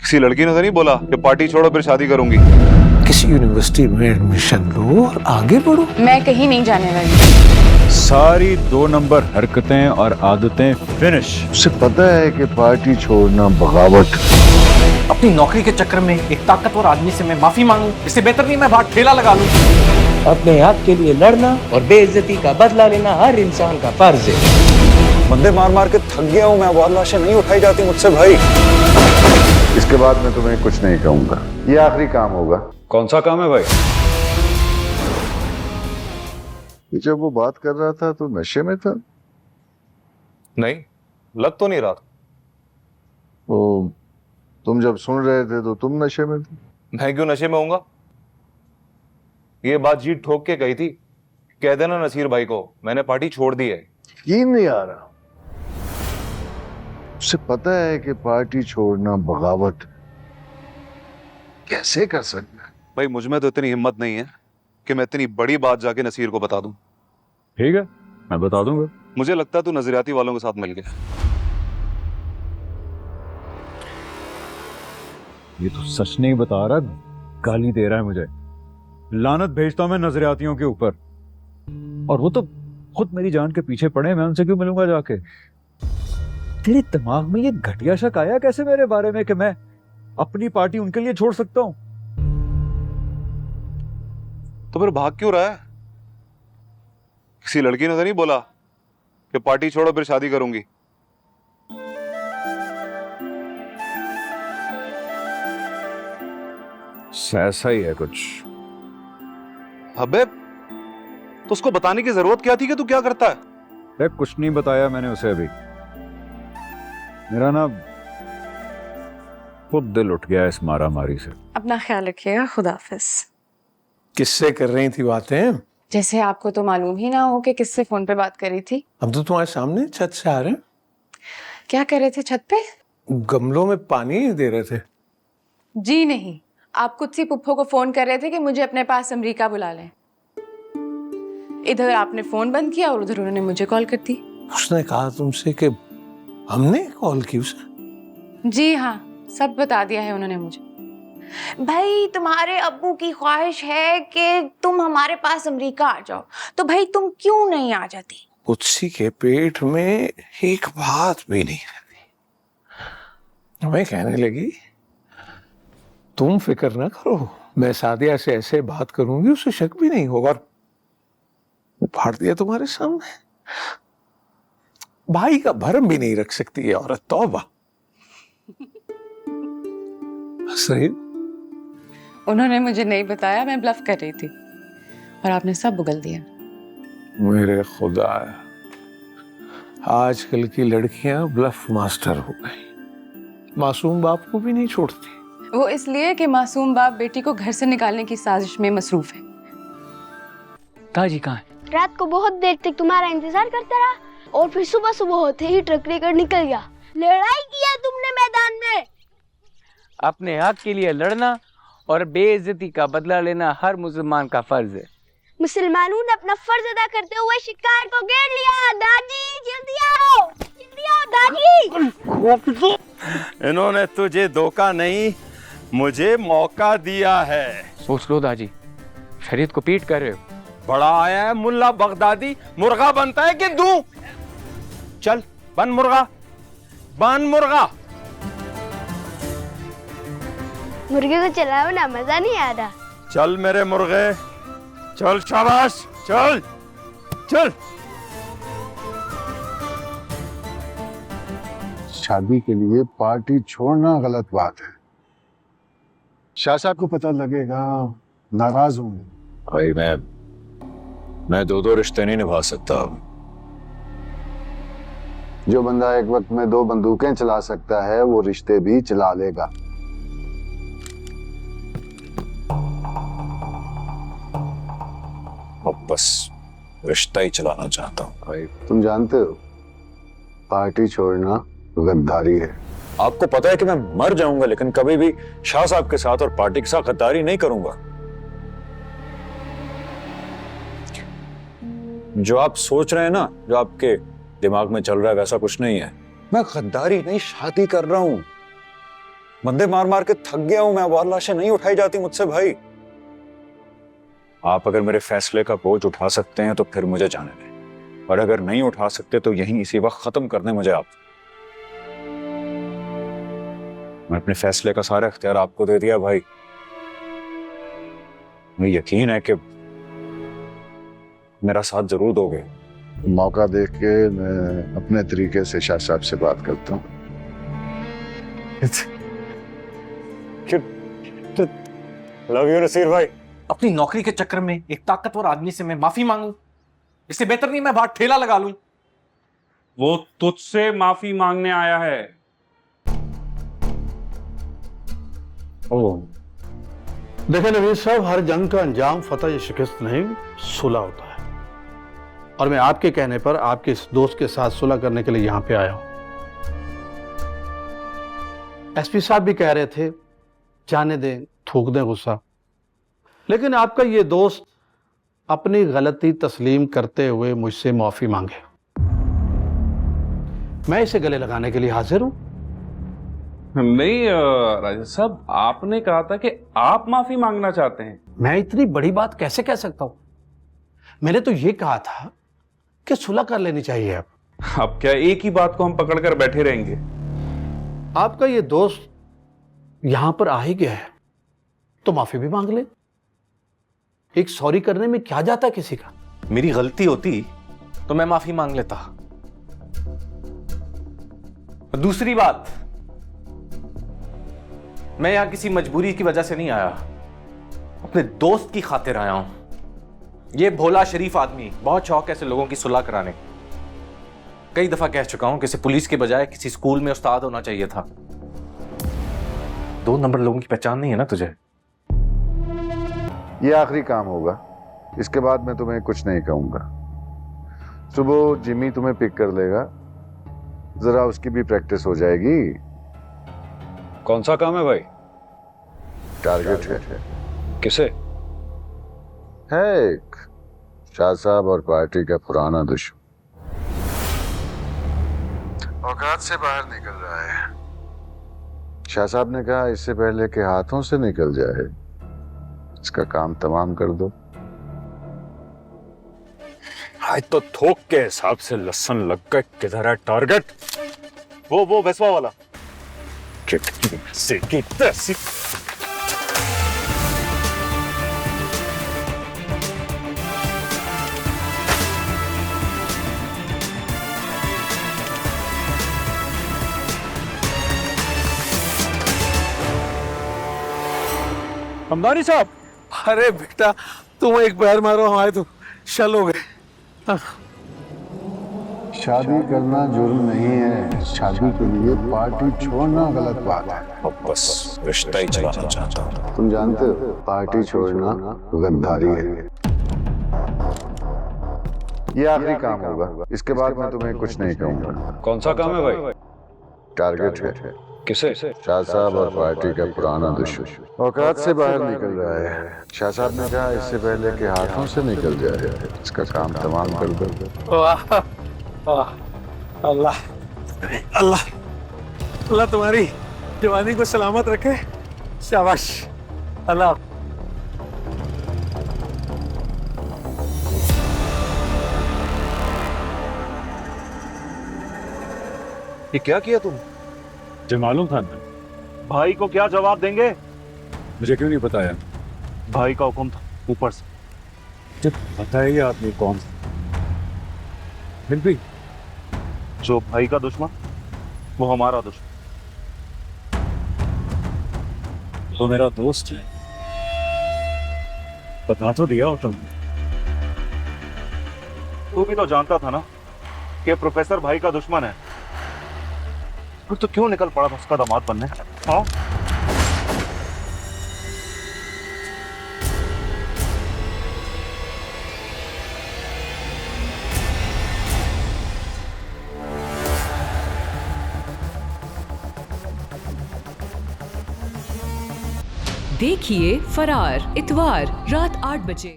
किसी लड़की ने तो नहीं बोला कि पार्टी छोड़ो फिर शादी करूंगी? किसी यूनिवर्सिटी में एडमिशन लो और आगे बढ़ो। मैं कहीं नहीं जाने वाली। सारी 2 नंबर हरकतें और आदतें फिनिश। उसे पता है कि पार्टी छोड़ना बगावत। अपनी नौकरी के चक्कर में एक ताकतवर आदमी से मैं माफी मांगूं, इससे बेहतर नहीं मैं बाहर ठेला लगा लूं। अपने हक के लिए लड़ना और बेइज्जती का बदला लेना हर इंसान का फर्ज है। बंदे मार मार के थक गया हूं मैं, बहुत लाशें नहीं उठाई जाती मुझसे भाई। इसके बाद मैं तुम्हें कुछ नहीं कहूंगा, ये आखिरी काम होगा। कौन सा काम है भाई? जब वो बात कर रहा था तो नशे में था? नहीं, लग तो नहीं रहा था। वो तुम जब सुन रहे थे तो तुम नशे में थे? मैं क्यों नशे में होऊंगा? ये बात जीत ठोक के कही थी, कह देना नसीर भाई को मैंने पार्टी छोड़ दी है। यकीन नहीं आ रहा। उसे पता है कि पार्टी छोड़ना बगावत। कैसे कर सकता है? भाई मुझ में तो इतनी हिम्मत नहीं है कि मैं इतनी बड़ी बात जाके नसीर को बता दूं। ठीक है, मैं बता दूंगा। मुझे लगता है तू नजरियाती वालों के साथ मिल गया। ये तो सच नहीं बता रहा, गाली दे रहा है मुझे। लानत भेजता हूं मैं नजरियातियों के ऊपर, और वो तो खुद मेरी जान के पीछे पड़े। मैं उनसे क्यों मिलूंगा जाके? तेरे दिमाग में ये घटिया शक आया कैसे मेरे बारे में कि मैं अपनी पार्टी उनके लिए छोड़ सकता हूं? तो फिर भाग क्यों रहा है? किसी लड़की ने तो नहीं बोला कि पार्टी छोड़ो फिर शादी करूंगी? ऐसा ही है कुछ। अबे तो उसको बताने की जरूरत क्या थी कि तू क्या करता है? अरे कुछ नहीं बताया मैंने उसे अभी। मेरा ना खुद दिल उठ गया इस मारामारी से। अपना ख्याल रखिएगा। खुदा हाफिज। किससे कर रही थी बातें? जैसे आपको तो मालूम ही ना हो कि किससे फोन पे बात करी थी। अब तो तुम्हारे सामने छत से आ रहे हैं। क्या कर रहे थे छत पे? गमलों में पानी दे रहे थे। जी नहीं, आप खुद सी पुप्पो को फोन कर रहे थे कि मुझे अपने पास अमेरिका बुला लें। इधर आपने फोन बंद किया और उधर उन्होंने मुझे कॉल कर दी। उसने कहा तुमसे कि हमने कॉल की उसे? जी हाँ, सब बता दिया है उन्होंने मुझे। भाई तुम्हारे अब्बू की ख्वाहिश है कि तुम हमारे पास अमेरिका आ जाओ, तो भाई तुम क्यों नहीं आ जाती? कुत्सी के पेट में एक बात भी नहीं रहती। हमें कहने लगी तुम फिक्र ना करो, मैं सादिया से ऐसे बात करूंगी उसे शक भी नहीं होगा। फाड़ दिया तुम्हारे सामने। भाई का भरम भी नहीं रख सकती है औरत। तौबा। सही। उन्होंने मुझे नहीं बताया, मैं ब्लफ कर रही थी और आपने सब उगल दिया। मेरे खुदा, आजकल की लड़कियां ब्लफ मास्टर हो गई। मासूम बाप को भी नहीं छोड़ती। वो इसलिए कि मासूम बाप बेटी को घर से निकालने की साजिश में मसरूफ है। ताजी कहाँ है? रात को बहुत देर तक तुम्हारा इंतजार करता रहा और फिर सुबह सुबह होते ही ट्रक लेकर निकल गया। लड़ाई किया तुमने मैदान में। अपने हक के लिए लड़ना और बेइज्जती का बदला लेना हर मुसलमान का फर्ज है। मुसलमानों ने अपना फर्ज अदा करते हुए शिकार को घेर लिया। दादी जल्दी आओ, जल्दी आओ दादी। इन्होंने तुझे धोखा नहीं, मुझे मौका दिया है। सोच लो दादी, शरीयत को पीट कर रहे हो। बड़ा आया है मुल्ला बगदादी, मुर्गा बनता है कि दूं? चल बन मुर्गा, बन मुर्गा। मुर्गे को चलाओ ना, मजा नहीं आ रहा। चल मेरे मुर्गे, चल शाबाश, चल चल। शादी के लिए पार्टी छोड़ना गलत बात है। शाह साहब को पता लगेगा, नाराज होंगे। भाई मैं दो रिश्ते नहीं निभा सकता। जो बंदा एक वक्त में 2 बंदूकें चला सकता है वो रिश्ते भी चला लेगा। अब बस रिश्ता ही चलाना चाहता हूँ भाई। तुम जानते हो पार्टी छोड़ना गद्दारी है। आपको पता है कि मैं मर जाऊंगा लेकिन कभी भी शाह साहब के साथ और पार्टी के साथ गद्दारी नहीं करूंगा। जो आप सोच रहे हैं ना, जो आपके दिमाग में चल रहा है वैसा कुछ नहीं है। मैं गद्दारी नहीं, शादी कर रहा हूं। बंदे मार मार के थक गया हूं मैं, अब और लाशें नहीं उठाई जाती मुझसे भाई। आप अगर मेरे फैसले का बोझ उठा सकते हैं तो फिर मुझे जाने दें, और अगर नहीं उठा सकते तो यहीं इसी वक्त खत्म कर दें मुझे आप। मैं अपने फैसले का सारा इख्तियार आपको दे दिया भाई। मुझे यकीन है कि मेरा साथ जरूर दोगे। मौका देख के मैं अपने तरीके से शाह साहब से बात करता हूँ। लव यू नसीर भाई। अपनी नौकरी के चक्कर में एक ताकतवर आदमी से मैं माफी मांगू, इससे बेहतर नहीं मैं बाहर ठेला लगा लूं। वो तुझसे माफी मांगने आया है। देखें नवीद साहब, हर जंग का अंजाम फतह या शिकस्त नहीं, सुलह होता है। और मैं आपके कहने पर आपके इस दोस्त के साथ सुलह करने के लिए यहां पे आया हूं। एसपी साहब भी कह रहे थे जाने दें, थूक दें गुस्सा, लेकिन आपका ये दोस्त अपनी गलती तस्लीम करते हुए मुझसे माफी मांगे। मैं इसे गले लगाने के लिए हाजिर हूं। नहीं राजा साहब, आपने कहा था कि आप माफी मांगना चाहते हैं। मैं इतनी बड़ी बात कैसे कह सकता हूं? मैंने तो ये कहा था कि सुलह कर लेनी चाहिए। अब क्या एक ही बात को हम पकड़कर बैठे रहेंगे? आपका ये दोस्त यहां पर आ ही गया है तो माफी भी मांग ले। एक सॉरी करने में क्या जाता किसी का। मेरी गलती होती तो मैं माफी मांग लेता। दूसरी बात, मैं यहां किसी मजबूरी की वजह से नहीं आया, अपने दोस्त की खातिर आया हूं। ये भोला शरीफ आदमी बहुत शौक है ऐसे लोगों की सुलह कराने। कई दफा कह चुका हूं, किसी पुलिस के बजाय किसी स्कूल में उस्ताद होना चाहिए था। 2 नंबर लोगों की पहचान नहीं है ना तुझे। ये आखिरी काम होगा, इसके बाद मैं तुम्हें कुछ नहीं कहूंगा। सुबह जिमी तुम्हें पिक कर लेगा, जरा उसकी भी प्रैक्टिस हो जाएगी। कौन सा काम है भाई? टारगेट है। किसे? है एक शाह साहब और पार्टी का पुराना दुश्मन, औकात से बाहर निकल रहा है। शाह साहब ने कहा इससे पहले कि हाथों से निकल जाए इसका काम तमाम कर दो। आज तो थोक के हिसाब से लहसन लग गए। किधर है टारगेट? वो वेस्वा वाला। से की तैसी। हमदानी साहब, अरे बेटा तुम एक पैर मारो, हमारे तो शल हो गए। शादी करना जुर्म नहीं है, शादी के लिए पार्टी छोड़ना गलत बात है। अब बस रिश्ता ही चलाना चाहता हूँ। तुम जानते हो पार्टी छोड़ना गद्दारी है। ये आखिरी काम होगा, इसके बाद मैं तुम्हें कुछ नहीं कहूंगा। कौन सा काम है भाई? टारगेट है। किसे? शाह साहब और पार्टी का पुराना दुश्मन, औकात से बाहर निकल रहा है। शाह साहब ने कहा इससे पहले कि हाथों से निकल जाए इसका काम तमाम कर दो। वाह वाह, अल्लाह अल्लाह अल्लाह तुम्हारी जवानी को सलामत रखे। शाबाश अल्लाह। ये क्या किया तुम? मुझे मालूम था ना। भाई को क्या जवाब देंगे? मुझे क्यों नहीं बताया? भाई का हुक्म था ऊपर से। बताइए आदमी कौन? फिर भी जो भाई का दुश्मन वो हमारा दुश्मन। तो मेरा दोस्त है, बता तो दिया हो तुमने। तू भी तो जानता था ना कि प्रोफेसर भाई का दुश्मन है, फिर तो क्यों निकल पड़ा था उसका दामाद बनने? हाँ? देखिए फरार इतवार रात 8 बजे।